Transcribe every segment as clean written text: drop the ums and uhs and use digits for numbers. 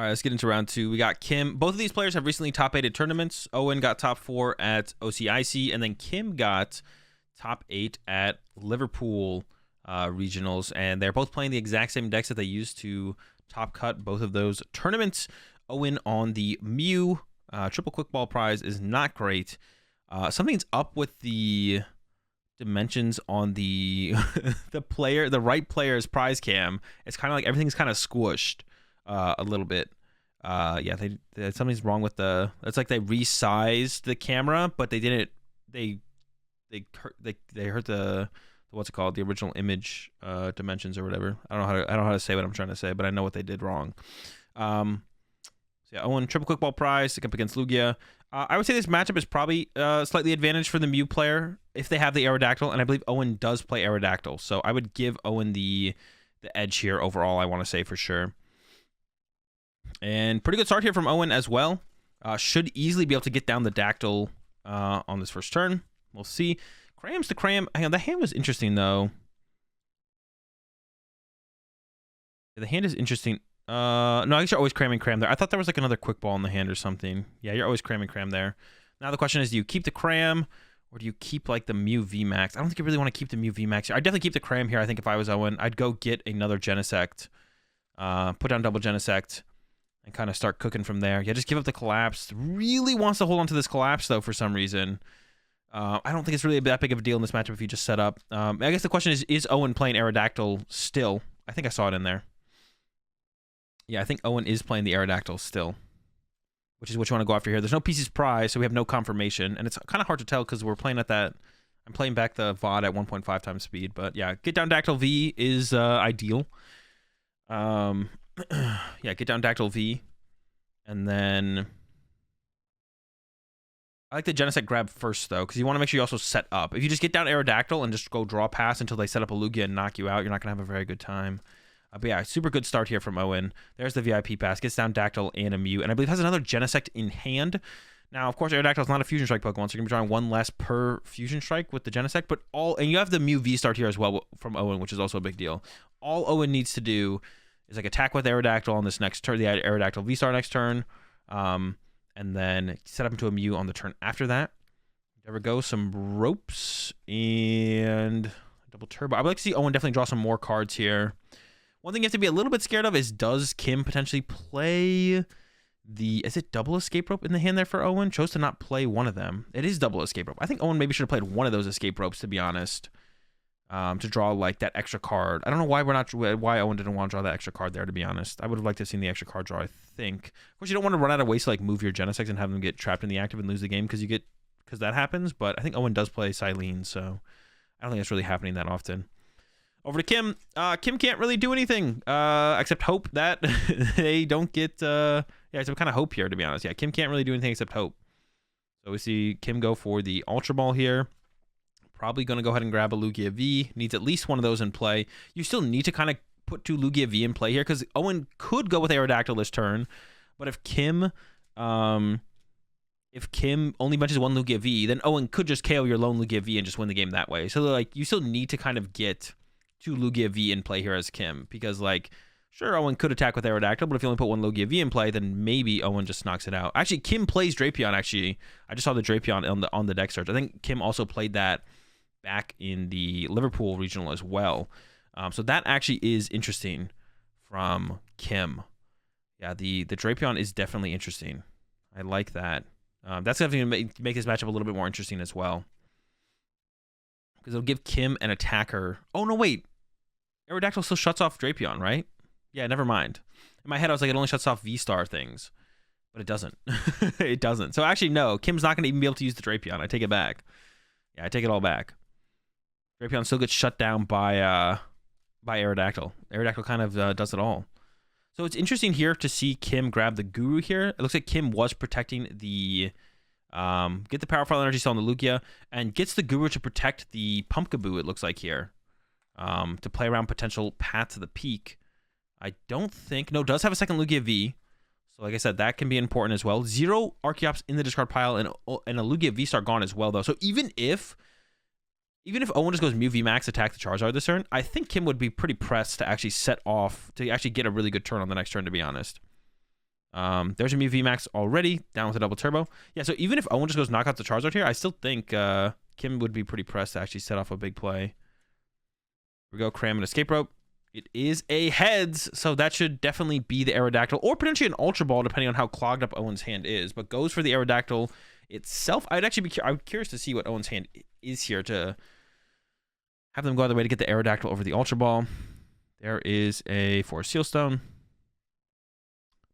All right, let's get into round 2. We got Kim. Both of these players have recently top 8 at tournaments. Owen got top 4 at OCIC, and then Kim got top 8 at Liverpool regionals. And they're both playing the exact same decks that they used to top cut both of those tournaments. Owen on the Mew. Triple quick ball prize is not great. Something's up with the dimensions on the the right player's prize cam. It's kind of like everything's kind of squished a little bit. Yeah, something's wrong with it's like they resized the camera, but they didn't. They hurt the what's it called, the original image dimensions or whatever. I don't know how to say what I'm trying to say, but I know what they did wrong. So yeah, Owen triple quick ball prize to come up against Lugia. I would say this matchup is probably slightly advantage for the Mew player if they have the Aerodactyl, and I believe Owen does play Aerodactyl, so I would give Owen the edge here overall. I want to say for sure. And pretty good start here from Owen as well. Should easily be able to get down the Dactyl on this first turn. We'll see. Crams to Cram. Hang on, the hand was interesting though. The hand is interesting. No, I guess you're always cramming Cram there. I thought there was like another quick ball in the hand or something. Yeah, you're always cramming Cram there. Now the question is, do you keep the Cram or do you keep like the Mew VMAX? I don't think you really want to keep the Mew VMAX here. I'd definitely keep the Cram here. I think if I was Owen, I'd go get another Genesect, put down double Genesect, and kind of start cooking from there. Yeah, just give up the Collapse. Really wants to hold on to this Collapse though for some reason. I don't think it's really that big of a deal in this matchup if you just set up. I guess the question is Owen playing Aerodactyl still? I think I saw it in there. Yeah, I think Owen is playing the Aerodactyl still, which is what you want to go after here. There's no pieces prize, so we have no confirmation, and it's kind of hard to tell because we're playing at that. I'm playing back the VOD at 1.5 times speed, but yeah, get down Dactyl V is ideal. Yeah, get down Dactyl V, and then I like the Genesect grab first though, because you want to make sure you also set up. If you just get down Aerodactyl and just go draw pass until they set up a Lugia and knock you out, you're not gonna have a very good time. But yeah, super good start here from Owen. There's the VIP pass. Gets down Dactyl and a Mew. And I believe has another Genesect in hand. Now, of course, Aerodactyl is not a Fusion Strike Pokemon, so you're going to be drawing one less per Fusion Strike with the Genesect. But and you have the Mew V start here as well from Owen, which is also a big deal. All Owen needs to do is like attack with Aerodactyl on this next turn, the Aerodactyl V star next turn. And then set up into a Mew on the turn after that. There we go. Some ropes and double turbo. I would like to see Owen definitely draw some more cards here. One thing you have to be a little bit scared of is, does Kim potentially play is it double escape rope in the hand there for Owen? Chose to not play one of them. It is double escape rope. I think Owen maybe should have played one of those escape ropes, to be honest, to draw like that extra card. I don't know why why Owen didn't want to draw that extra card there, to be honest. I would have liked to have seen the extra card draw, I think. Of course, you don't want to run out of ways to like move your Genesect and have them get trapped in the active and lose the game because that happens, but I think Owen does play Silene, so I don't think that's really happening that often. Over to Kim. Kim can't really do anything except hope that they don't get... yeah, it's kind of hope here, to be honest. Yeah, Kim can't really do anything except hope. So we see Kim go for the Ultra Ball here. Probably going to go ahead and grab a Lugia V. Needs at least one of those in play. You still need to kind of put 2 Lugia V in play here because Owen could go with Aerodactyl this turn. But if Kim only benches 1 Lugia V, then Owen could just KO your lone Lugia V and just win the game that way. So like you still need to kind of get 2 Lugia V in play here as Kim, because like sure, Owen could attack with Aerodactyl, but if you only put 1 Lugia V in play, then maybe Owen just knocks it out. Actually, Kim plays Drapion. Actually, I just saw the Drapion on the deck search. I think Kim also played that back in the Liverpool regional as well. So that actually is interesting from Kim. Yeah, the Drapion is definitely interesting. I like that. That's definitely going to make this matchup a little bit more interesting as well, because it'll give Kim an attacker. Oh no, wait. Aerodactyl still shuts off Drapion, right? Yeah, never mind. In my head, I was like, it only shuts off V-Star things. But it doesn't. It doesn't. So actually, no. Kim's not going to even be able to use the Drapion. I take it back. Yeah, I take it all back. Drapion still gets shut down by Aerodactyl. Aerodactyl kind of does it all. So it's interesting here to see Kim grab the Guru here. It looks like Kim was protecting the... get the Powerful Energy Cell on the Lugia, and gets the Guru to protect the Pumpkaboo, it looks like here. To play around potential Path to the Peak. I don't think... No, does have a second Lugia V. So like I said, that can be important as well. 0 Archeops in the discard pile and a Lugia V-Star gone as well, though. So even if Owen just goes Mew VMAX, attack the Charizard this turn, I think Kim would be pretty pressed to actually set off, to actually get a really good turn on the next turn, to be honest. There's a Mew VMAX already, down with a double turbo. Yeah, so even if Owen just goes knockout the Charizard here, I still think Kim would be pretty pressed to actually set off a big play. Here we go, Cram and Escape Rope. It is a heads, so that should definitely be the Aerodactyl, or potentially an Ultra Ball, depending on how clogged up Owen's hand is, but goes for the Aerodactyl itself. I'd actually be I'm curious to see what Owen's hand is here to have them go out of the way to get the Aerodactyl over the Ultra Ball. There is a Forest Seal Stone.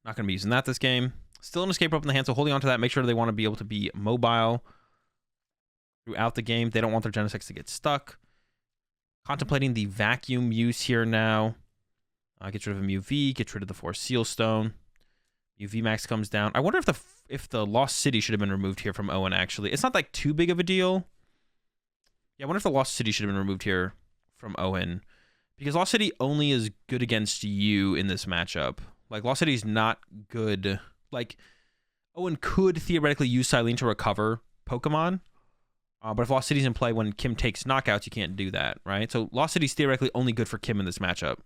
Not going to be using that this game. Still an Escape Rope in the hand, so holding on to that. Make sure they want to be able to be mobile throughout the game. They don't want their Genesects to get stuck. Contemplating the Vacuum use here now. Get rid of a Mew V. Get rid of the Force Seal Stone. Mew VMAX comes down. I wonder if the Lost City should have been removed here from Owen, actually. It's not like too big of a deal. Yeah, I wonder if the Lost City should have been removed here from Owen. Because Lost City only is good against you in this matchup. Like, Lost City's not good. Like, Owen could theoretically use Silene to recover Pokemon. But if Lost City's in play when Kim takes knockouts, you can't do that, right? So Lost City's theoretically only good for Kim in this matchup.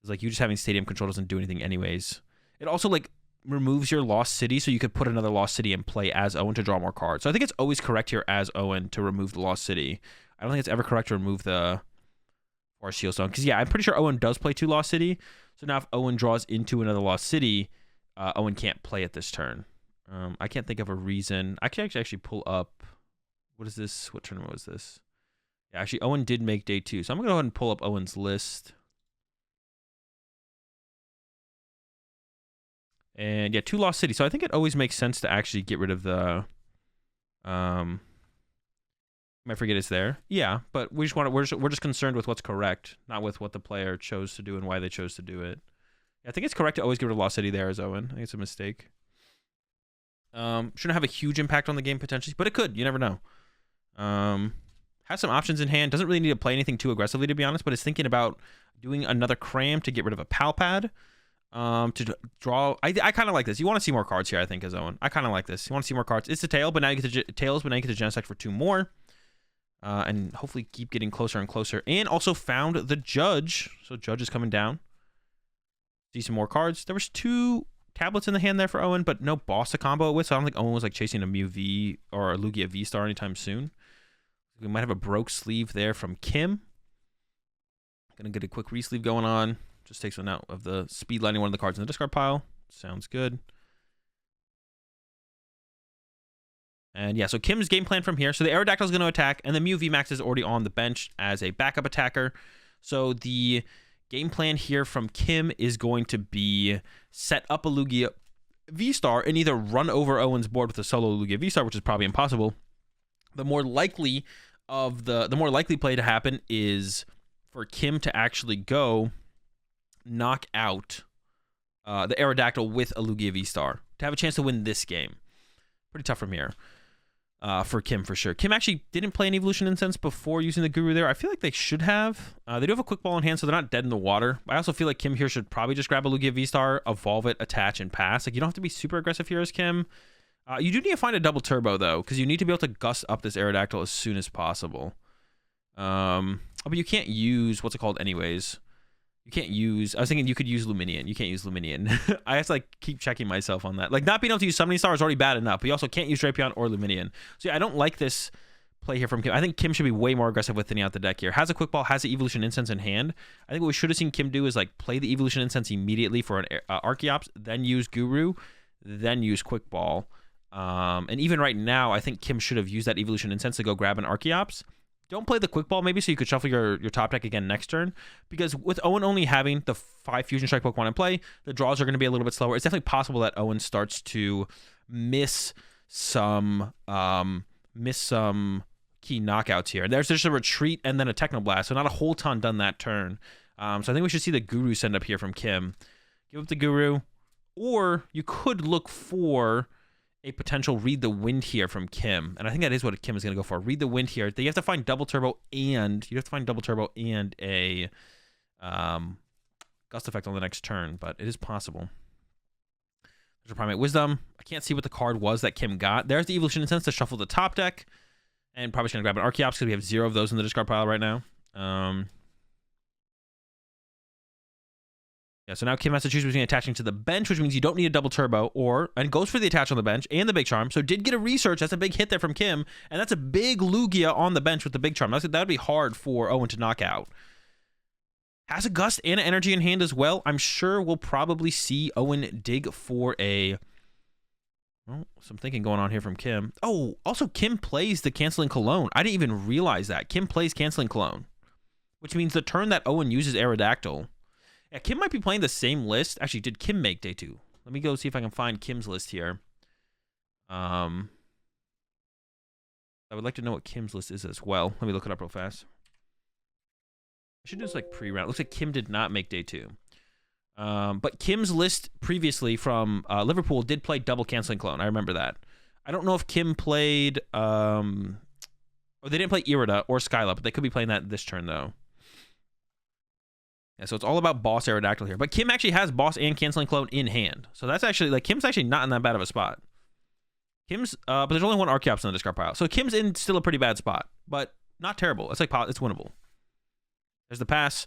It's like you just having Stadium Control doesn't do anything anyways. It also, like, removes your Lost City, so you could put another Lost City in play as Owen to draw more cards. So I think it's always correct here as Owen to remove the Lost City. I don't think it's ever correct to remove the Forest Seal Stone. Because, yeah, I'm pretty sure Owen does play 2 Lost City. So now if Owen draws into another Lost City, Owen can't play it this turn. I can't think of a reason. I can actually pull up. What is this? What tournament was this? Yeah, actually, Owen did make day 2. So I'm going to go ahead and pull up Owen's list. And yeah, 2 Lost City. So I think it always makes sense to actually get rid of the... I forget it's there. Yeah, but we're just concerned with what's correct, not with what the player chose to do and why they chose to do it. Yeah, I think it's correct to always get rid of Lost City there as Owen. I think it's a mistake. Shouldn't have a huge impact on the game potentially, but it could. You never know. Has some options in hand. Doesn't really need to play anything too aggressively, to be honest, but is thinking about doing another Cram to get rid of a Palpad. To draw. I kind of like this. You want to see more cards here, I think, as Owen. I kind of like this. You want to see more cards. It's a tail, but now you get to tails, but now you get to Genesect for 2 more. And hopefully keep getting closer and closer. And also found the Judge. So Judge is coming down. See some more cards. There was 2 tablets in the hand there for Owen, but no boss to combo it with. So I don't think Owen was like chasing a Mew V or a Lugia V-Star anytime soon. We might have a broke sleeve there from Kim. Gonna get a quick re-sleeve going on. Just takes one out of the speed lining one of the cards in the discard pile. Sounds good. And yeah, so Kim's game plan from here. So the Aerodactyl is going to attack, and the Mew VMAX is already on the bench as a backup attacker. So the game plan here from Kim is going to be set up a Lugia V-Star and either run over Owen's board with a solo Lugia V-Star, which is probably impossible. The more likely play to happen is for Kim to actually go knock out the Aerodactyl with a Lugia V-Star to have a chance to win this game. Pretty tough from here. For Kim, for sure. Kim actually didn't play an Evolution Incense before using the Guru there. I feel like they should have. They do have a Quick Ball in hand, so they're not dead in the water. I also feel like Kim here should probably just grab a Lugia V-Star, evolve it, attach, and pass. Like, you don't have to be super aggressive here as Kim. You do need to find a double turbo, though, because you need to be able to gust up this Aerodactyl as soon as possible. But you can't use... What's it called anyways? You can't use... I was thinking you could use Luminion. You can't use Luminion. I have to, like, keep checking myself on that. Like, not being able to use Summoning Star is already bad enough, but you also can't use Drapion or Luminion. So, yeah, I don't like this play here from Kim. I think Kim should be way more aggressive with thinning out the deck here. Has a Quick Ball, has the Evolution Incense in hand. I think what we should have seen Kim do is, like, play the Evolution Incense immediately for an Archeops, then use Guru, then use Quick Ball. And even right now, I think Kim should have used that Evolution Incense to go grab an Archeops. Don't play the Quick Ball maybe so you could shuffle your top deck again next turn. Because with Owen only having the 5 Fusion Strike Pokemon in play, the draws are going to be a little bit slower. It's definitely possible that Owen starts to miss some key knockouts here. There's just a retreat and then a Technoblast, so not a whole ton done that turn. So I think we should see the Guru send up here from Kim. Give up the Guru, or you could look for a potential Read the Wind here from Kim, and I think that is what Kim is going to go for. Read the Wind here. You have to find double turbo and a gust effect on the next turn, but it is possible. There's a Primate Wisdom. I can't see what the card was that Kim got. There's the Evolution Incense to shuffle the top deck, and probably just going to grab an Archeops because we have 0 of those in the discard pile right now. Yeah, so now Kim has to choose between attaching to the bench, which means you don't need a double turbo, and goes for the attach on the bench and the big charm. So did get a research. That's a big hit there from Kim, and that's a big Lugia on the bench with the big charm. That would be hard for Owen to knock out. Has a Gust and an Energy in hand as well. I'm sure we'll probably see Owen dig for a... Well, some thinking going on here from Kim. Oh, also Kim plays the Canceling Cologne. I didn't even realize that. Kim plays Canceling Cologne, which means the turn that Owen uses Aerodactyl. Yeah, Kim might be playing the same list. Actually, did Kim make day 2? Let me go see if I can find Kim's list here. I would like to know what Kim's list is as well. Let me look it up real fast. I should do this like pre-round. Looks like Kim did not make day 2. But Kim's list previously from Liverpool did play double Canceling Clone. I remember that. I don't know if Kim played... or they didn't play Irida or Skyla, but they could be playing that this turn, though. Yeah, so it's all about Boss Aerodactyl here. But Kim actually has Boss and Canceling Clone in hand. So that's actually... like Kim's actually not in that bad of a spot. Kim's... but there's only one Archeops in the discard pile. So Kim's in still a pretty bad spot. But not terrible. It's like... it's winnable. There's the pass.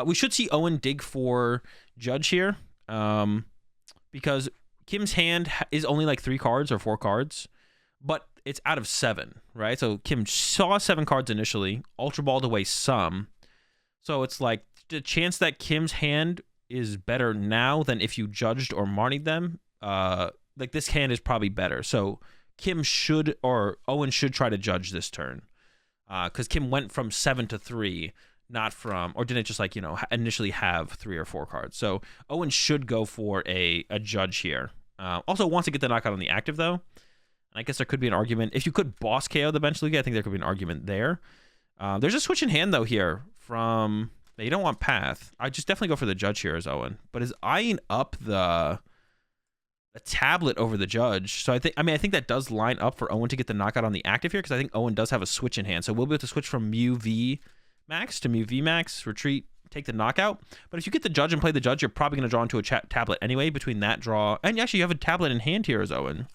We should see Owen dig for Judge here. Because Kim's hand is only like 3 cards or 4 cards. But it's out of 7, right? So Kim saw 7 cards initially. Ultra Balled away some. So it's like the chance that Kim's hand is better now than if you judged or Marnied them. Like this hand is probably better. So Kim should, or Owen should try to judge this turn. Because Kim went from 7 to 3. Not from, or didn't just like, you know, initially have 3 or 4 cards. So Owen should go for a judge here. Also wants to get the knockout on the active, though. And I guess there could be an argument. If you could boss KO the bench Lugia, I think there could be an argument there. There's a switch in hand, though, here from... You don't want Path. I just definitely go for the judge here as Owen. But is eyeing up the tablet over the judge. So I think that does line up for Owen to get the knockout on the active here, because I think Owen does have a switch in hand. So we'll be able to switch from Mew VMAX to Mew VMAX, retreat, take the knockout. But if you get the judge and play the judge, you're probably going to draw into a tablet anyway between that draw. And actually, you have a tablet in hand here as Owen.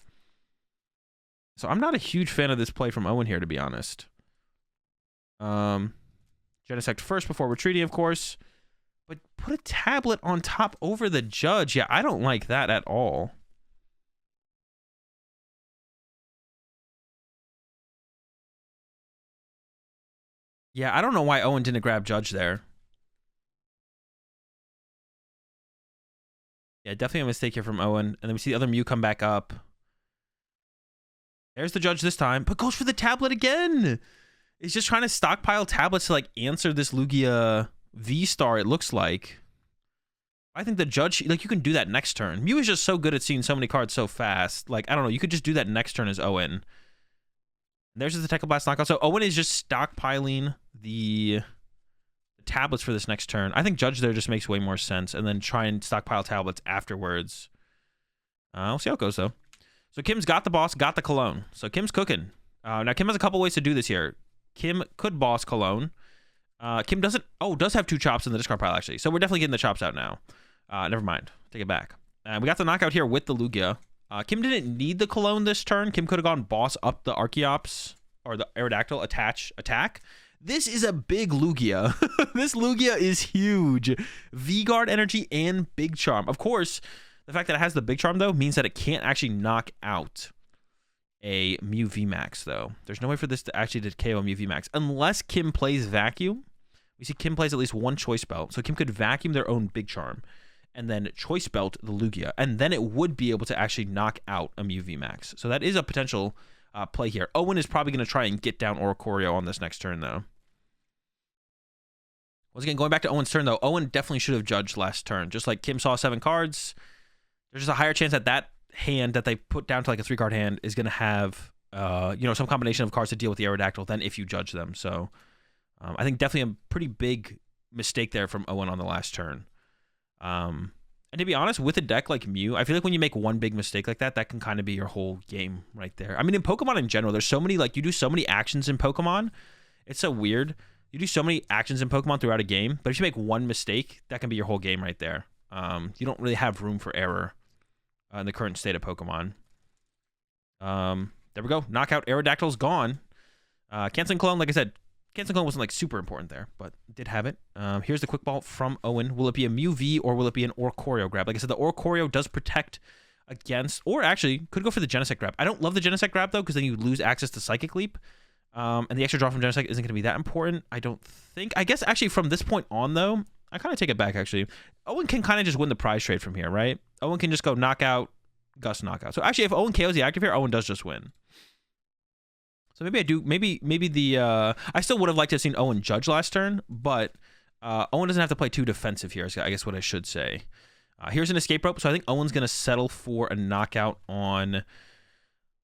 So I'm not a huge fan of this play from Owen here, to be honest. Genesect first before retreating, of course. But put a tablet on top over the judge. Yeah, I don't like that at all. Yeah, I don't know why Owen didn't grab judge there. Yeah, definitely a mistake here from Owen. And then we see the other Mew come back up. There's the judge this time, but goes for the tablet again. He's just trying to stockpile tablets to like answer this Lugia V-Star, it looks like. I think the judge, like you can do that next turn. Mew is just so good at seeing so many cards so fast. Like, I don't know, you could just do that next turn as Owen. And there's the Tackle Blast knockout. So Owen is just stockpiling the tablets for this next turn. I think judge there just makes way more sense. And then try and stockpile tablets afterwards. We'll see how it goes though. So Kim's got the boss, got the Cologne. So Kim's cooking. Now Kim has a couple ways to do this here. Kim could boss Cologne. Kim doesn't... Oh, does have 2 chops in the discard pile, actually. So we're definitely getting the chops out now. Never mind. Take it back. We got the knockout here with the Lugia. Kim didn't need the Cologne this turn. Kim could have gone boss up the Archeops or the Aerodactyl, attack. This is a big Lugia. This Lugia is huge. V-Guard energy and Big Charm. Of course, the fact that it has the Big Charm, though, means that it can't actually knock out a Mew VMAX, though. There's no way for this to actually KO a Mew VMAX unless Kim plays Vacuum. We see Kim plays at least 1 Choice Belt, so Kim could vacuum their own Big Charm and then Choice Belt the Lugia, and then it would be able to actually knock out a Mew VMAX. So that is a potential play here. Owen is probably going to try and get down Oricorio on this next turn, though. Once again, going back to Owen's turn, though, Owen definitely should have judged last turn. Just like Kim saw 7 cards, there's just a higher chance that hand that they put down to like a 3-card hand is going to have some combination of cards to deal with the Aerodactyl than if you judge them. So I think definitely a pretty big mistake there from Owen on the last turn. And to be honest, with a deck like Mew, I feel like when you make one big mistake like that, that can kind of be your whole game right there. I mean, in Pokemon in general, there's so many, like, you do so many actions in Pokemon. It's so weird. You do so many actions in Pokemon throughout a game, but if you make one mistake, that can be your whole game right there. You don't really have room for error in the current state of Pokemon. There we go. Knockout Aerodactyl's gone. Canceling Clone, like I said, Cancel Clone wasn't like super important there, but did have it. Here's the quick ball from Owen. Will it be a Mew V or will it be an Oricorio grab? Like I said, the Oricorio does protect against, or actually could go for the Genesect grab. I don't love the Genesect grab though, because then you lose access to Psychic Leap. And the extra draw from Genesect isn't going to be that important, I don't think. I guess actually from this point on though, I kind of take it back actually. Owen can kind of just win the prize trade from here, right? Owen can just go knockout, Gust knockout. So actually if Owen KOs the active here, Owen does just win. So maybe I do, maybe the, I still would have liked to have seen Owen judge last turn, but Owen doesn't have to play too defensive here, is I guess what I should say. Here's an escape rope, so I think Owen's going to settle for a knockout on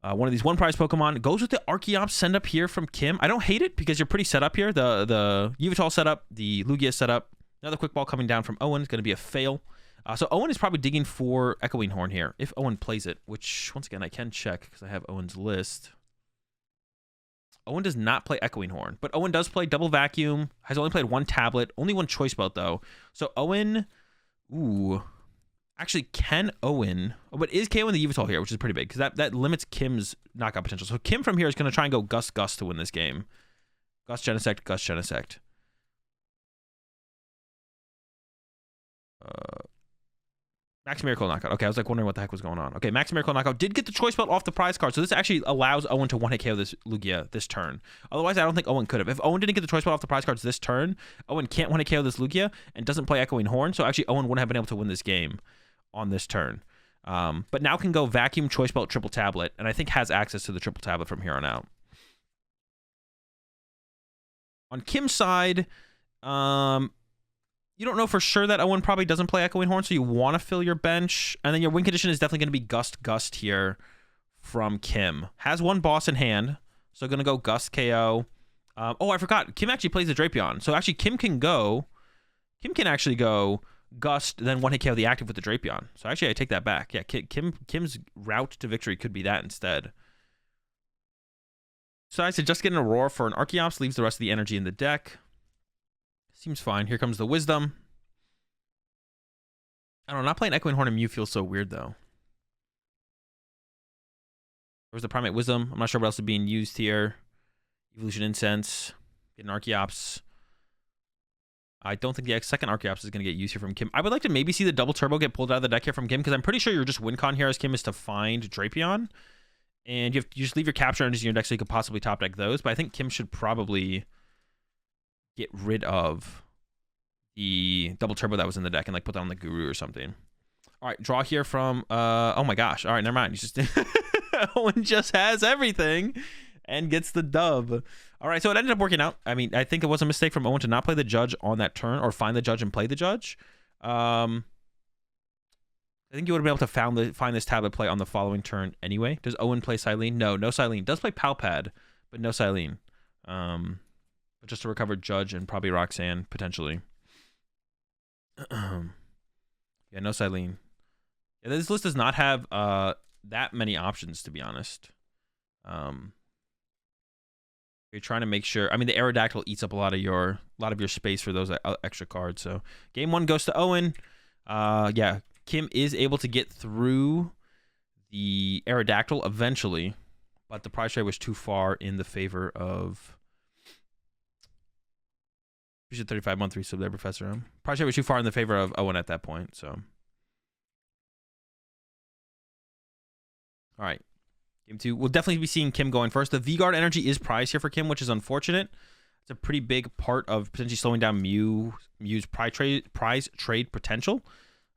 one of these one prize Pokemon. Goes with the Archeops send up here from Kim. I don't hate it because you're pretty set up here. The Yveltal setup, the Lugia setup. Another quick ball coming down from Owen is going to be a fail. So Owen is probably digging for Echoing Horn here, if Owen plays it, which once again I can check because I have Owen's list. Owen does not play Echoing Horn, but Owen does play Double Vacuum, has only played one tablet, only one Choice Belt though. So Owen, actually can Owen, but is KOing the Yveltal here, which is pretty big, because that limits Kim's knockout potential. So Kim from here is going to try and go Gust to win this game. Gust Genesect, Gust Genesect. Max Miracle knockout. Okay, I was like wondering what the heck was going on. Okay, Max Miracle knockout did get the Choice Belt off the prize card, so this actually allows Owen to one-hit KO this Lugia this turn. Otherwise, I don't think Owen could have. If Owen didn't get the Choice Belt off the prize cards this turn, Owen can't one-hit KO this Lugia and doesn't play Echoing Horn, so actually Owen wouldn't have been able to win this game on this turn. But now can go Vacuum, Choice Belt, Triple Tablet, and I think has access to the Triple Tablet from here on out. On Kim's side, you don't know for sure that Owen probably doesn't play Echoing Horn, so you want to fill your bench. And then your win condition is definitely going to be Gust here from Kim. Has one boss in hand, so going to go Gust KO. Oh, I forgot. Kim actually plays the Drapion. So actually Kim can actually go Gust, then one-hit KO the active with the Drapion. So actually I take that back. Yeah, Kim's route to victory could be that instead. So I said just getting a Roar for an Archeops, leaves the rest of the energy in the deck. Seems fine. Here comes the Wisdom. I don't know, not playing Echoing Horn and Mew feels so weird, though. There's the Primate Wisdom. I'm not sure what else is being used here. Evolution Incense. Get an Archeops. I don't think the second Archeops is going to get used here from Kim. I would like to maybe see the Double Turbo get pulled out of the deck here from Kim, because I'm pretty sure you're just win con here as Kim is to find Drapion. And you just leave your capture energies in your deck so you could possibly top deck those. But I think Kim should probably get rid of the Double Turbo that was in the deck and like put that on the Guru or something. All right, draw here from oh my gosh. All right, never mind. You just Owen just has everything and gets the dub. All right, so it ended up working out. I mean, I think it was a mistake from Owen to not play the Judge on that turn, or find the Judge and play the Judge. I think you would have been able to find this tablet play on the following turn anyway. Does Owen play Silene? No Silene. Does play Palpad, but no Silene. But just to recover Judge and probably Roxanne, potentially. Yeah, no Silene. Yeah, this list does not have that many options, to be honest. You're trying to make sure. I mean, the Aerodactyl eats up a lot of your space for those extra cards. So game one goes to Owen. Yeah, Kim is able to get through the Aerodactyl eventually, but the prize trade was too far in the favor of. 35 month 3 sub there, Professor. Prize trade was too far in the favor of Owen at that point. So, all right, game two. We'll definitely be seeing Kim going first. The V-Guard energy is prized here for Kim, which is unfortunate. It's a pretty big part of potentially slowing down Mew's prize trade potential.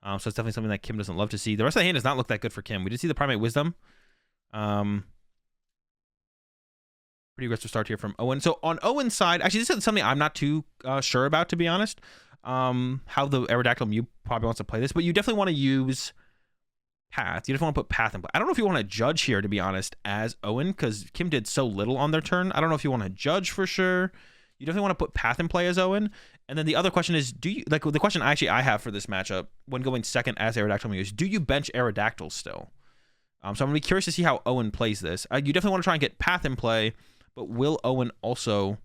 So it's definitely something that Kim doesn't love to see. The rest of the hand does not look that good for Kim. We did see the Primate Wisdom. Pretty aggressive start here from Owen. So on Owen's side, actually, this is something I'm not too sure about, to be honest. How the Aerodactyl Mew probably wants to play this, but you definitely want to use Path. You definitely want to put Path in play. I don't know if you want to Judge here, to be honest, as Owen, because Kim did so little on their turn. I don't know if you want to Judge for sure. You definitely want to put Path in play as Owen. And then the other question is, do you, like, the question I have for this matchup when going second as Aerodactyl Mew is, do you bench Aerodactyl still? So I'm going to be curious to see how Owen plays this. You definitely want to try and get Path in play, but will Owen also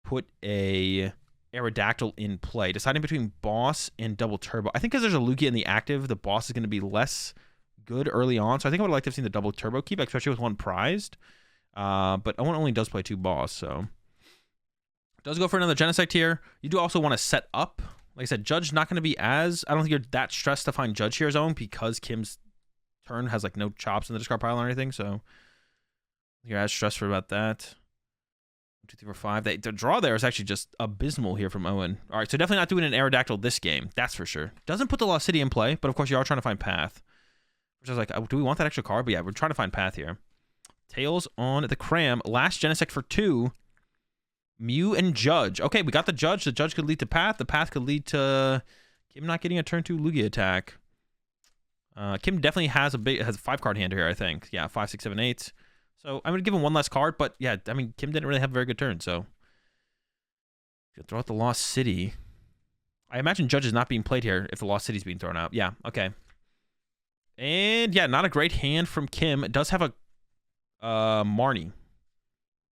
put a Aerodactyl in play? Deciding between Boss and Double Turbo. I think because there's a Lugia in the active, the Boss is going to be less good early on. So I think I would like to have seen the Double Turbo keep, especially with one prized. But Owen only does play 2 Boss, so Does go for another Genesect here. You do also want to set up. Like I said, Judge not going to be as... I don't think you're that stressed to find Judge here, Zone, because Kim's turn has like no chops in the discard pile or anything, so you're as stressed about that. 1, 2, 3, 4, 5. The draw there is actually just abysmal here from Owen. All right, so definitely not doing an Aerodactyl this game. That's for sure. Doesn't put the Lost City in play, but of course you are trying to find Path. Which I was like, oh, do we want that extra card? But yeah, we're trying to find Path here. Tails on the Cram. Last Genesect for 2. Mew and Judge. Okay, we got the Judge. The Judge could lead to Path. The Path could lead to Kim not getting a turn 2 Lugia attack. Kim definitely has a 5-card hand here, I think. Yeah, 5, 6, 7, 8. So I'm going to give him one less card, but yeah, I mean, Kim didn't really have a very good turn, so. Throw out the Lost City. I imagine Judge is not being played here if the Lost City is being thrown out. Yeah, okay. And yeah, not a great hand from Kim. It does have a Marnie.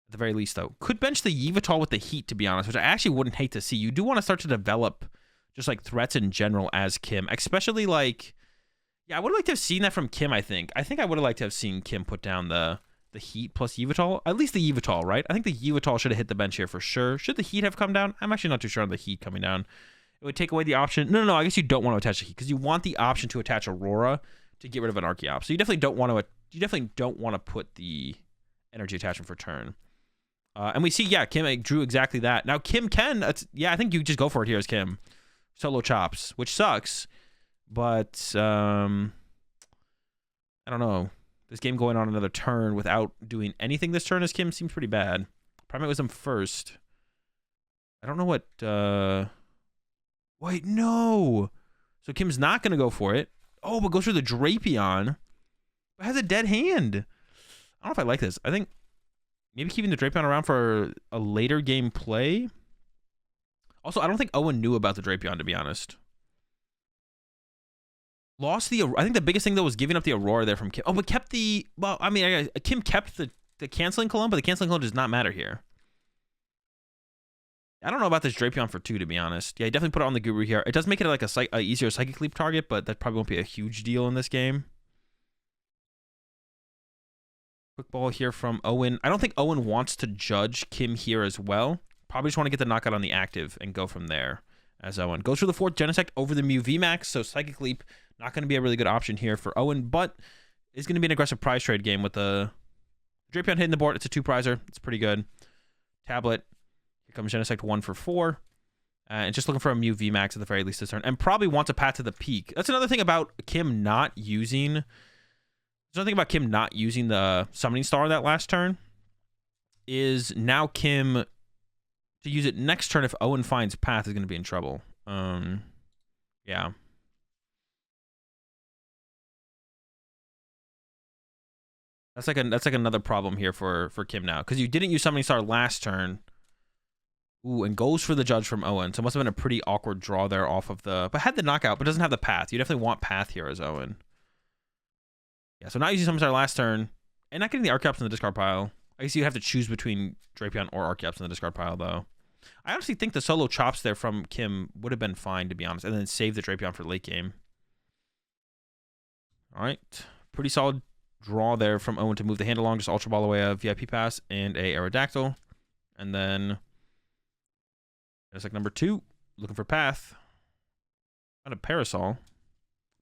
At the very least, though. Could bench the Yveltal with the Heat, to be honest, which I actually wouldn't hate to see. You do want to start to develop just like threats in general as Kim, especially like, yeah, I would have liked to have seen that from Kim, I think. I think I would have liked to have seen Kim put down the Heat plus Yveltal. At least the Yveltal, right? I think the Yveltal should have hit the bench here for sure. Should the Heat have come down? I'm actually not too sure on the Heat coming down. It would take away the option. No, I guess you don't want to attach the Heat because you want the option to attach Aurora to get rid of an Archeop. So you definitely don't want to put the energy attachment for turn. And we see, yeah, Kim drew exactly that. Now Kim can, yeah, I think you just go for it here as Kim. Solo chops, which sucks, but I don't know. This game going on another turn without doing anything this turn as Kim seems pretty bad. Primate Wisdom first. I don't know what... Wait, no! So Kim's not going to go for it. Oh, but goes for the Drapion. But has a dead hand. I don't know if I like this. I think maybe keeping the Drapion around for a later game play. Also, I don't think Owen knew about the Drapion, to be honest. Lost the... I think the biggest thing, though, was giving up the Aurora there from Kim. Oh, but kept the... Well, I mean, Kim kept the Canceling Cologne, but the Canceling Cologne does not matter here. I don't know about this Drapion for 2, to be honest. Yeah, he definitely put it on the Guru here. It does make it like a easier Psychic Leap target, but that probably won't be a huge deal in this game. Quick ball here from Owen. I don't think Owen wants to judge Kim here as well. Probably just want to get the knockout on the active and go from there as Owen. Goes for the 4th Genesect over the Mew VMAX, so Psychic Leap not going to be a really good option here for Owen, but it's going to be an aggressive prize trade game with the Drapion hitting the board. It's a 2-prizer. It's pretty good. Tablet. Here comes Genesect 1 for 4. And just looking for a Mew VMAX at the very least this turn. And probably wants a Path to the Peak. That's another thing about Kim not using... There's another thing about Kim not using the Summoning Star that last turn. Is now Kim... To use it next turn if Owen finds Path is going to be in trouble. Yeah. That's like another problem here for Kim now. Because you didn't use Summoning Star last turn. Ooh, and goes for the Judge from Owen. So it must have been a pretty awkward draw there off of the... But had the knockout, but doesn't have the Path. You definitely want Path here as Owen. Yeah, so not using Summoning Star last turn. And not getting the Archeops in the discard pile. I guess you have to choose between Drapion or Archeops in the discard pile, though. I honestly think the solo chops there from Kim would have been fine, to be honest. And then save the Drapion for late game. All right. Pretty solid draw there from Owen to move the hand along. Just Ultra Ball away a VIP Pass and a Aerodactyl. And then... That's like number 2. Looking for Path. Not a Parasol.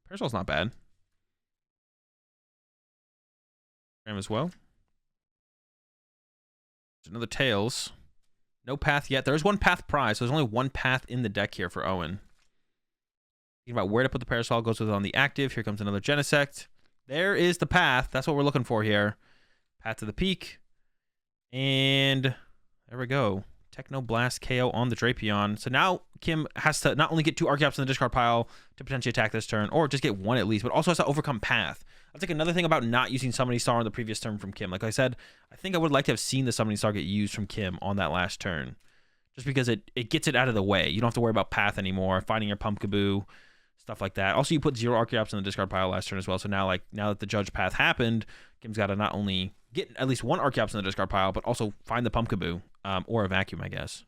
Parasol's not bad. Ram as well. There's another Tails. No Path yet. There's one Path prize, so there's only one Path in the deck here for Owen. Thinking about where to put the Parasol. Goes with it on the active. Here comes another Genesect. There is the Path. That's what we're looking for here. Path to the Peak. And there we go. Techno Blast KO on the Drapion. So now Kim has to not only get 2 Archeops in the discard pile to potentially attack this turn, or just get 1 at least, but also has to overcome Path. That's like another thing about not using Summoning Star on the previous turn from Kim. Like I said, I think I would like to have seen the Summoning Star get used from Kim on that last turn. Just because it gets it out of the way. You don't have to worry about Path anymore, finding your Pumpkaboo, stuff like that. Also, you put 0 Archeops in the discard pile last turn as well. So now that the Judge Path happened, Kim's got to not only get at least 1 Archeops in the discard pile, but also find the Pumpkaboo, or a Vacuum, I guess.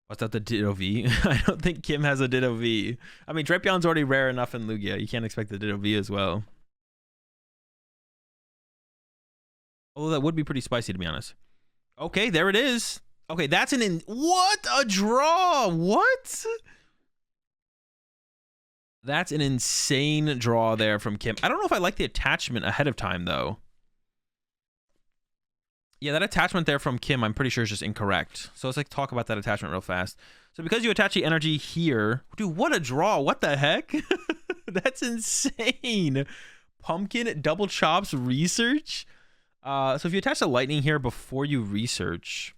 What's that, the Ditto V? I don't think Kim has a Ditto V. I mean, Drapion's already rare enough in Lugia. You can't expect the Ditto V as well. Although that would be pretty spicy, to be honest. Okay, there it is. Okay, that's what a draw. What? That's an insane draw there from Kim. I don't know if I like the attachment ahead of time, though. Yeah, that attachment there from Kim, I'm pretty sure is just incorrect. So let's like talk about that attachment real fast. So because you attach the energy here, dude, what a draw. What the heck? That's insane. Pumpkin, double chops, research. So if you attach the lightning here before you research,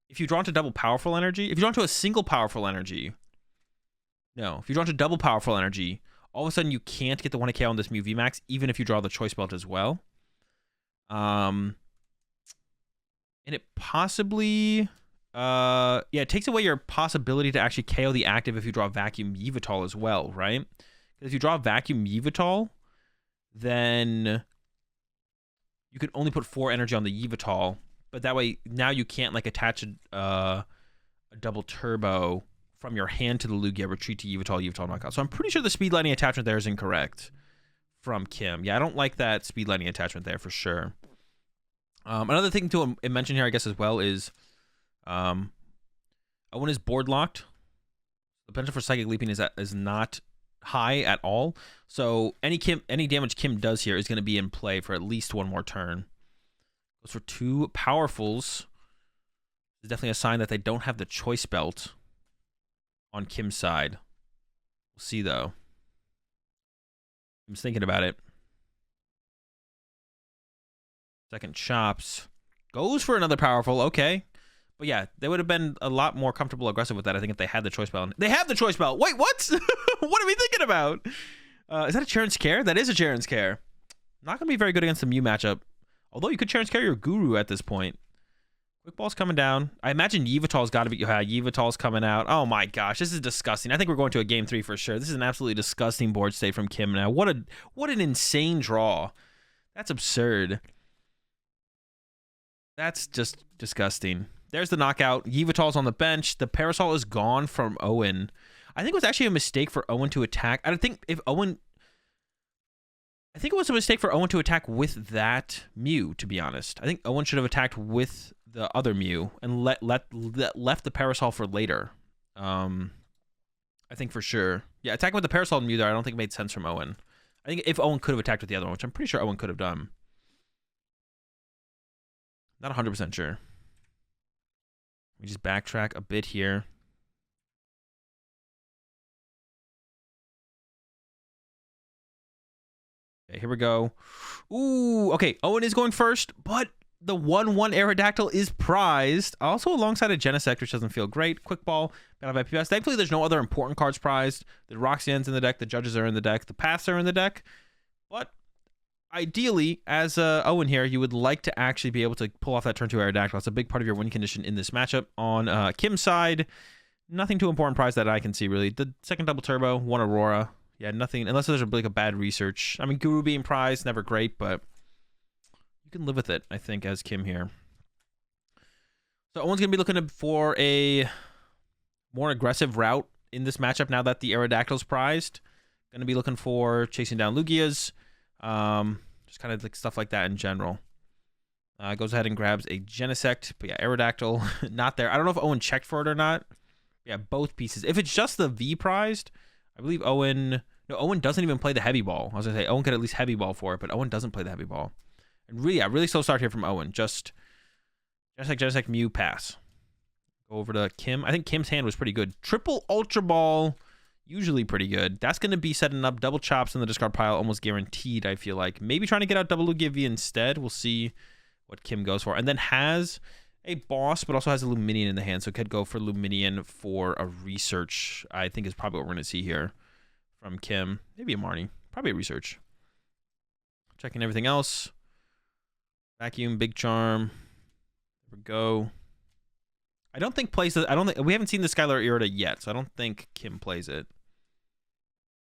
if you draw into double powerful energy, if you draw into a single powerful energy, no, if you draw into double powerful energy, all of a sudden you can't get the 1k on this Mew VMAX, even if you draw the choice belt as well. And it possibly, yeah, it takes away your possibility to actually KO the active if you draw Vacuum Yveltal as well, right? If you draw Vacuum Yveltal, then you can only put 4 energy on the Yveltal, but that way now you can't like attach a double turbo from your hand to the Lugia, retreat to Yveltal knockout. So I'm pretty sure the speed lightning attachment there is incorrect from Kim. Yeah, I don't like that speed lightning attachment there for sure. Another thing to mention here, I guess, as well is Owen is board locked. The potential for Psychic Leaping is not high at all. So any damage Kim does here is going to be in play for at least one more turn. Goes for 2 powerfuls. It's definitely a sign that they don't have the choice belt on Kim's side. We'll see, though. I'm just thinking about it. Second chops. Goes for another powerful. Okay. But yeah, they would have been a lot more comfortable aggressive with that, I think, if they had the choice belt. They have the choice belt. Wait, what? What are we thinking about? Is that a Charon's Care? That is a Charon's Care. Not going to be very good against the Mew matchup. Although you could Charon's Care your Guru at this point. Quick Ball's coming down. I imagine Yveltal's got to be... Yeah, Yveltal's coming out. Oh my gosh, this is disgusting. I think we're going to a game 3 for sure. This is an absolutely disgusting board state from Kim now. What an insane draw. That's absurd. That's just disgusting. There's the knockout. Yveltal's on the bench. The Parasol is gone from Owen. I think it was actually a mistake for Owen to attack. I think it was a mistake for Owen to attack with that Mew, to be honest. I think Owen should have attacked with the other Mew and left the Parasol for later. I think for sure. Yeah, attacking with the Parasol Mew there, I don't think made sense from Owen. I think if Owen could have attacked with the other one, which I'm pretty sure Owen could have done. Not 100% sure. We just backtrack a bit here. Okay, here we go. Ooh, okay. Owen is going first, but the 1/1 Aerodactyl is prized. Also alongside a Genesect, which doesn't feel great. Quick Ball, Battle of IPS. Thankfully, there's no other important cards prized. The Roxanne's in the deck. The Judges are in the deck. The Paths are in the deck. But ideally, as Owen here, you would like to actually be able to pull off that turn 2 Aerodactyl. That's a big part of your win condition in this matchup. On Kim's side, nothing too important prize that I can see, really. The second double turbo, 1 Aurora. Yeah, nothing, unless there's like a bad research. I mean, Guru being prized, never great, but you can live with it, I think, as Kim here. So Owen's going to be looking for a more aggressive route in this matchup now that the Aerodactyl's prized. Going to be looking for chasing down Lugias. Just kind of like stuff like that in general. Goes ahead and grabs a Genesect, but yeah, Aerodactyl not there. I don't know if Owen checked for it or not. Yeah, both pieces. If it's just the V prized, I believe Owen doesn't even play the heavy ball. I was gonna say Owen could at least heavy ball for it, but Owen doesn't play the heavy ball. And really, yeah, really slow start here from Owen. Just like Genesect, Mew, pass. Go over to Kim. I think Kim's hand was pretty good. Triple Ultra Ball. Usually pretty good. That's going to be setting up double chops in the discard pile, almost guaranteed, I feel like. Maybe trying to get out double Lugia V instead. We'll see what Kim goes for. And then has a boss, but also has a Luminion in the hand. So could go for Luminion for a research, I think is probably what we're going to see here from Kim. Maybe a Marnie. Probably a research. Checking everything else. Vacuum, Big Charm. There we go. I don't think we haven't seen the Skylar Irida yet, so I don't think Kim plays it.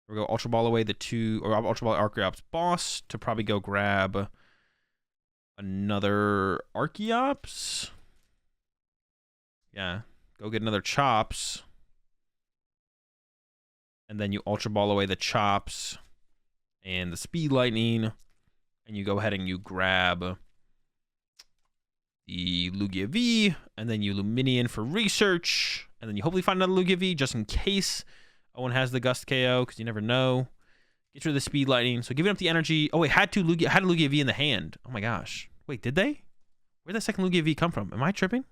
We'll go Ultra Ball away Ultra Ball Archeops boss to probably go grab another Archeops. Yeah, go get another Chops. And then you Ultra Ball away the Chops and the Speed Lightning. And you go ahead and you grab the Lugia V, and then you Luminion for research, and then you hopefully find another Lugia V just in case Owen has the Gust KO, because you never know. Get rid of the Speed Lightning, so giving up the energy. Oh wait, had a Lugia V in the hand. Oh my gosh. Wait, did they? Where'd that second Lugia V come from? Am I tripping?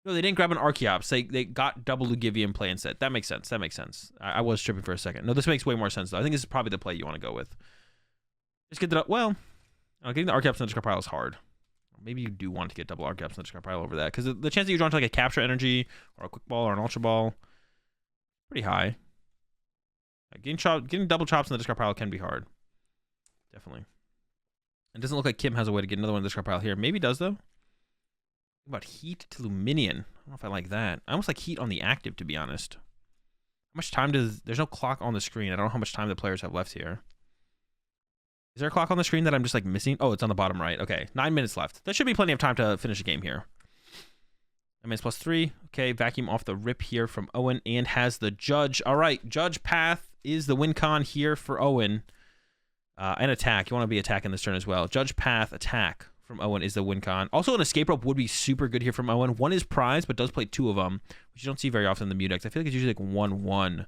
No, they didn't grab an Archeops. They got double Lugia V in play instead. That makes sense. That makes sense. I was tripping for a second. No, this makes way more sense though. I think this is probably the play you want to go with. Just get the getting the Archeops in the discard pile is hard. Maybe you do want to get double Archeops in the discard pile over that, because the chance that you're drawing to like a Capture Energy or a Quick Ball or an Ultra Ball, pretty high. Getting double chops in the discard pile can be hard. Definitely. It doesn't look like Kim has a way to get another one in the discard pile here. Maybe does though. What about Heat to Luminion? I don't know if I like that. I almost like Heat on the active, to be honest. How much time there's no clock on the screen. I don't know how much time the players have left here. Is there a clock on the screen that I'm just like missing? Oh, it's on the bottom right. Okay, 9 minutes left. There should be plenty of time to finish a game here. 9 minutes plus 3. Okay, vacuum off the rip here from Owen and has the Judge. All right, Judge Path is the win con here for Owen. And attack. You want to be attacking this turn as well. Judge Path, attack from Owen is the win con. Also, an Escape Rope would be super good here from Owen. One is prize, but does play 2 of them, which you don't see very often in the Mew decks. I feel like it's usually like 1-1.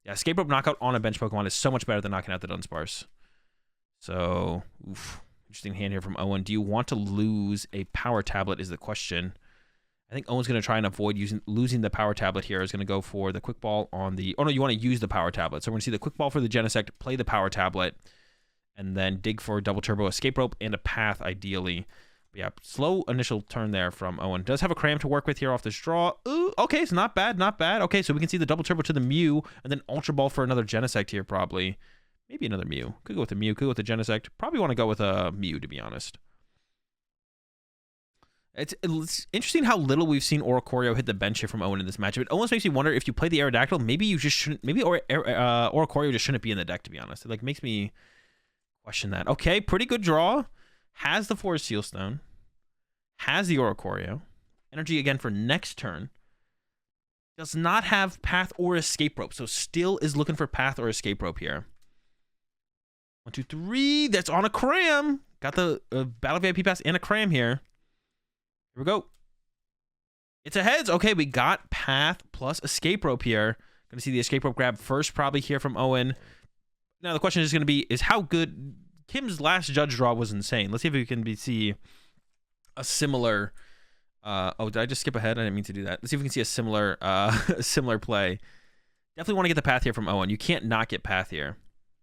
Yeah, Escape Rope knockout on a bench Pokemon is so much better than knocking out the Dunsparce. So, interesting hand here from Owen. Do you want to lose a Power Tablet is the question. I think Owen's going to try and avoid losing the Power Tablet here. He's going to go for the Quick Ball on the... Oh, no, you want to use the Power Tablet. So we're going to see the Quick Ball for the Genesect, play the Power Tablet, and then dig for a Double Turbo Escape Rope and a Path, ideally. But yeah, slow initial turn there from Owen. Does have a Cram to work with here off this draw. Ooh, okay, it's not bad, not bad. Okay, so we can see the Double Turbo to the Mew, and then Ultra Ball for another Genesect here, probably. Maybe another Mew. Could go with the Mew, could go with the Genesect. Probably want to go with a Mew, to be honest. It's interesting how little we've seen Oricorio hit the bench here from Owen in this matchup. It almost makes me wonder if you play the Aerodactyl, maybe you just shouldn't. Maybe Oricorio just shouldn't be in the deck, to be honest. It like makes me question that. Okay, pretty good draw. Has the Forest Seal Stone. Has the Oricorio. Energy again for next turn. Does not have Path or Escape Rope, so still is looking for Path or Escape Rope here. 1, 2, 3. That's on a Cram. Got the Battle VIP Pass and a Cram here. Here we go. It's a heads. Okay, we got Path plus Escape Rope here. Going to see the Escape Rope grab first, probably here from Owen. Now the question is going to be, is how good... Kim's last Judge draw was insane. Let's see if we can see a similar... oh, did I just skip ahead? I didn't mean to do that. Let's see if we can see a similar similar play. Definitely want to get the Path here from Owen. You can't not get Path here.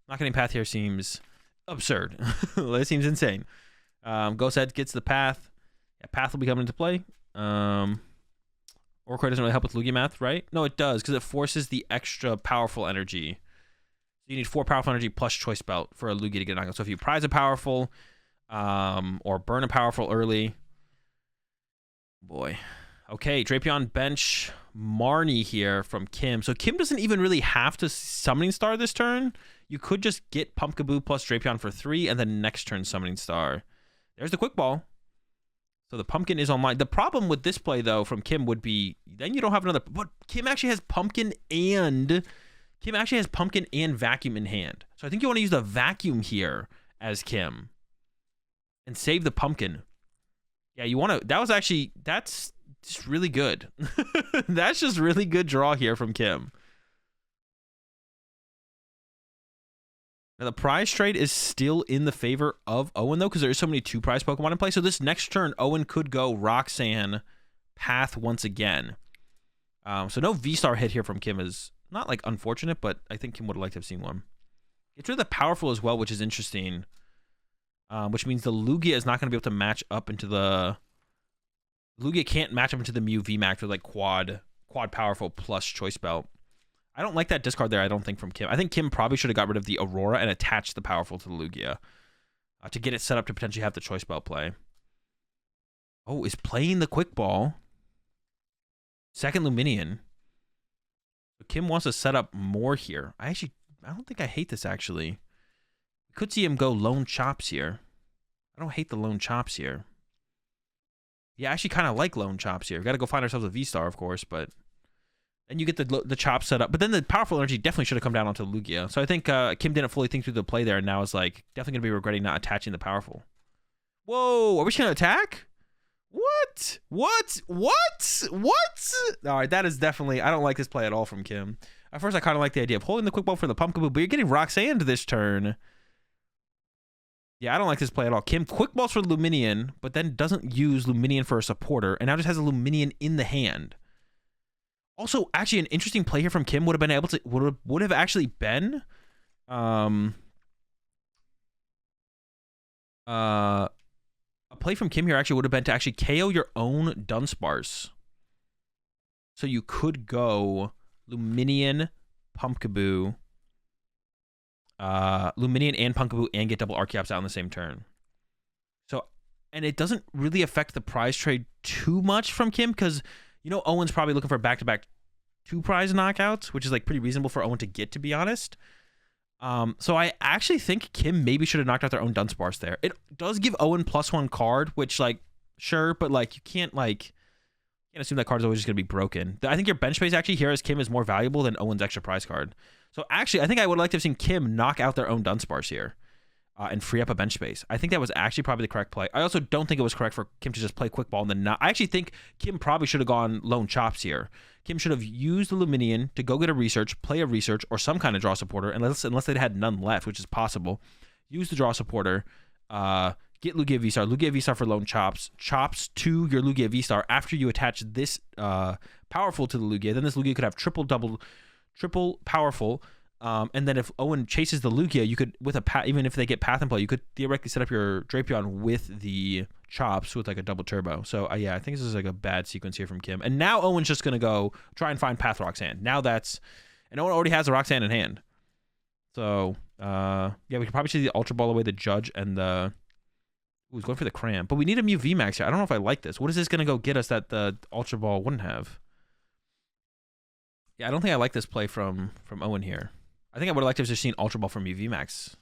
Not getting Path here seems absurd. It seems insane. Ghost Head gets the Path. Yeah, Path will be coming into play. Oricorio doesn't really help with Lugia Math, right? No, it does, because it forces the extra powerful energy. So you need 4 powerful energy plus Choice Belt for a Lugia to get a knockout. So if you prize a powerful, or burn a powerful early. Boy. Okay, Drapion bench Marnie here from Kim. So Kim doesn't even really have to Summoning Star this turn. You could just get Pumpkaboo plus Drapion for 3, and then next turn Summoning Star. There's the Quick Ball. So the Pumpkin is online. The problem with this play, though, from Kim would be, then you don't have another... But Kim actually has Pumpkin and Vacuum in hand. So I think you want to use the Vacuum here as Kim. And save the Pumpkin. Yeah, you want to... That's just really good. That's just really good draw here from Kim. Now, the prize trade is still in the favor of Owen, though, because there are so many 2 prize Pokemon in play. So this next turn, Owen could go Roxanne Path once again. So no V-Star hit here from Kim is not, like, unfortunate, but I think Kim would have liked to have seen one. It's really powerful as well, which is interesting. Which means the Lugia is not going to be able to match up into the... Lugia can't match up into the Mew VMAX with, like, quad powerful plus Choice Belt. I don't like that discard there, I don't think, from Kim. I think Kim probably should have got rid of the Aurora and attached the powerful to the Lugia to get it set up to potentially have the Choice Belt play. Oh, is playing the Quick Ball. Second Luminion. So Kim wants to set up more here. I don't think I hate this, actually. We could see him go Lone Chops here. I don't hate the Lone Chops here. Yeah, I actually kind of like Lone Chops here. We've got to go find ourselves a V-Star, of course, but... And you get the chop set up. But then the powerful energy definitely should have come down onto Lugia. So I think Kim didn't fully think through the play there, and now is like definitely going to be regretting not attaching the powerful. Whoa, are we just gonna attack? What? All right, that is definitely, I don't like this play at all from Kim. At first, I kind of like the idea of holding the quick ball for the Pumpkaboo, but you're getting Roxanne this turn. Yeah, I don't like this play at all. Kim quick balls for Luminion, but then doesn't use Luminion for a supporter, and now just has a Luminion in the hand. Also, actually, an interesting play here from Kim would have been able to would have actually been, a play from Kim here actually would have been to actually KO your own Dunsparce. So you could go Luminion, Pumpkaboo, Luminion and Pumpkaboo, and get double Archeops out on the same turn. So, and it doesn't really affect the prize trade too much from Kim, because you know Owen's probably looking for back-to-back 2 prize knockouts, which is like pretty reasonable for Owen to get, to be honest. So I actually think Kim maybe should have knocked out their own Dunsparce there. It does give Owen +1 card, which, like, sure, but like you can't assume that card is always just gonna be broken. I think your bench space actually here as Kim is more valuable than Owen's extra prize card. So actually, I think I would like to have seen Kim knock out their own Dunsparce here, and free up a bench space. I think that was actually probably the correct play. I also don't think it was correct for Kim to just play quick ball and then not. I actually think Kim probably should have gone lone chops here. Kim should have used the Luminion to go get a research, play a research, or some kind of draw supporter, unless they had none left, which is possible. Use the draw supporter, get Lugia V-Star, Lugia V-Star for lone chops, chops to your Lugia V-Star after you attach this powerful to the Lugia. Then this Lugia could have triple powerful. And then if Owen chases the Lugia, you could, with a even if they get Path in play, you could theoretically set up your Drapion with the chops with like a double turbo. So yeah, I think this is like a bad sequence here from Kim. And now Owen's just gonna go try and find Path Roxanne. Now and Owen already has a Roxanne in hand. So yeah, we could probably see the Ultra Ball away the Judge and the. Ooh, he's going for the Cram, but we need a Mew VMAX here. I don't know if I like this. What is this gonna go get us that the Ultra Ball wouldn't have? Yeah, I don't think I like this play from Owen here. I think I would have liked to have just seen Ultra Ball from Mew VMAX.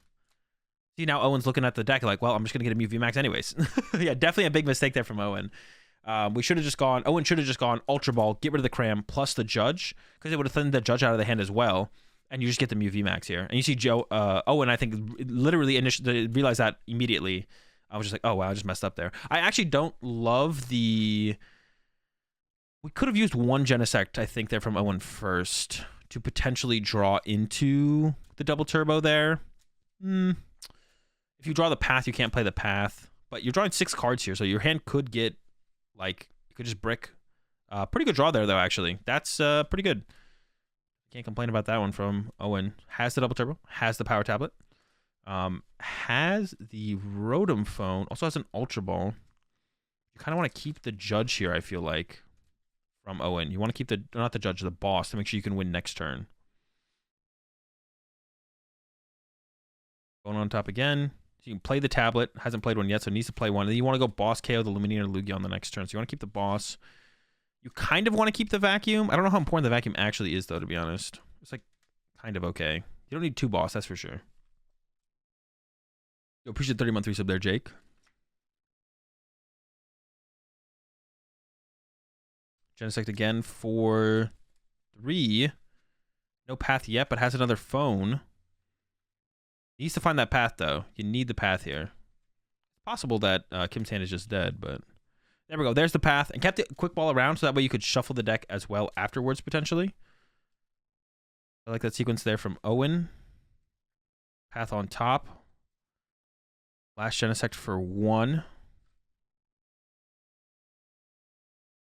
See, now Owen's looking at the deck like, well, I'm just going to get a Mew VMAX anyways. Yeah, definitely a big mistake there from Owen. Owen should have just gone Ultra Ball, get rid of the Cram, plus the Judge, because it would have thinned the Judge out of the hand as well, and you just get the Mew VMAX here. And you see Owen, I think, literally initially realized that immediately. I was just like, oh, wow, I just messed up there. I actually don't love the... We could have used one Genesect, I think, there from Owen first to potentially draw into the double turbo there. If you draw the Path, you can't play the Path. But you're drawing 6 cards here, so your hand could get, like, you could just brick. Pretty good draw there, though, actually. That's pretty good. Can't complain about that one from Owen. Has the double turbo, has the power tablet, has the Rotom Phone, also has an Ultra Ball. You kind of want to keep the Judge here, I feel like. From Owen. You want to keep not the Judge, the Boss, to make sure you can win next turn. Going on top again. So you can play the tablet. Hasn't played one yet, so needs to play one. And then you want to go Boss KO the Luminion or Lugia on the next turn. So you want to keep the Boss. You kind of want to keep the Vacuum. I don't know how important the Vacuum actually is, though, to be honest. It's like kind of okay. You don't need 2 Boss, that's for sure. Yo, appreciate 30-month resub there, Jake. Genesect again for 3. No Path yet, but has another Phone. Needs to find that Path, though. You need the Path here. It's possible that Kim's hand is just dead, but... There we go. There's the Path. And kept it quick ball around, so that way you could shuffle the deck as well afterwards, potentially. I like that sequence there from Owen. Path on top. Last Genesect for 1.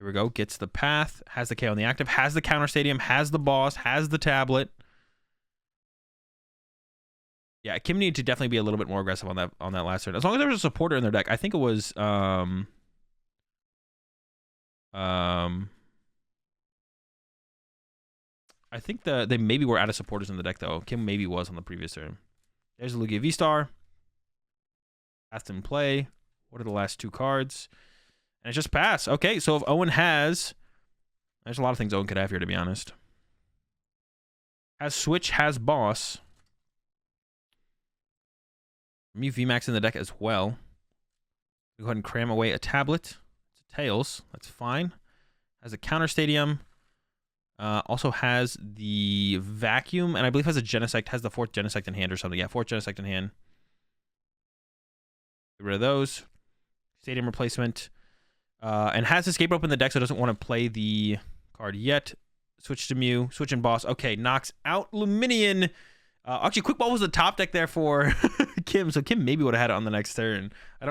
Here we go. Gets the Path. Has the KO on the active. Has the Counter Stadium. Has the Boss. Has the tablet. Yeah, Kim needed to definitely be a little bit more aggressive on that last turn. As long as there was a supporter in their deck. I think it was I think they maybe were out of supporters in the deck, though. Kim maybe was on the previous turn. There's the Lugia V-Star. Path in play. What are the last 2 cards? And it's just pass. Okay, so if Owen has... There's a lot of things Owen could have here, to be honest. Has Switch, has Boss. Mew VMAX in the deck as well. Go ahead and cram away a tablet. It's a Tails. That's fine. Has a Counter Stadium. Also has the Vacuum. And I believe has a Genesect. Has the 4th Genesect in hand or something. Yeah, 4th Genesect in hand. Get rid of those. Stadium Replacement. And has Escape Rope in the deck, so doesn't want to play the card yet. Switch to Mew. Switch in Boss. Okay, knocks out Luminion. Actually, Quick Ball was the top deck there for Kim, so Kim maybe would have had it on the next turn. I don't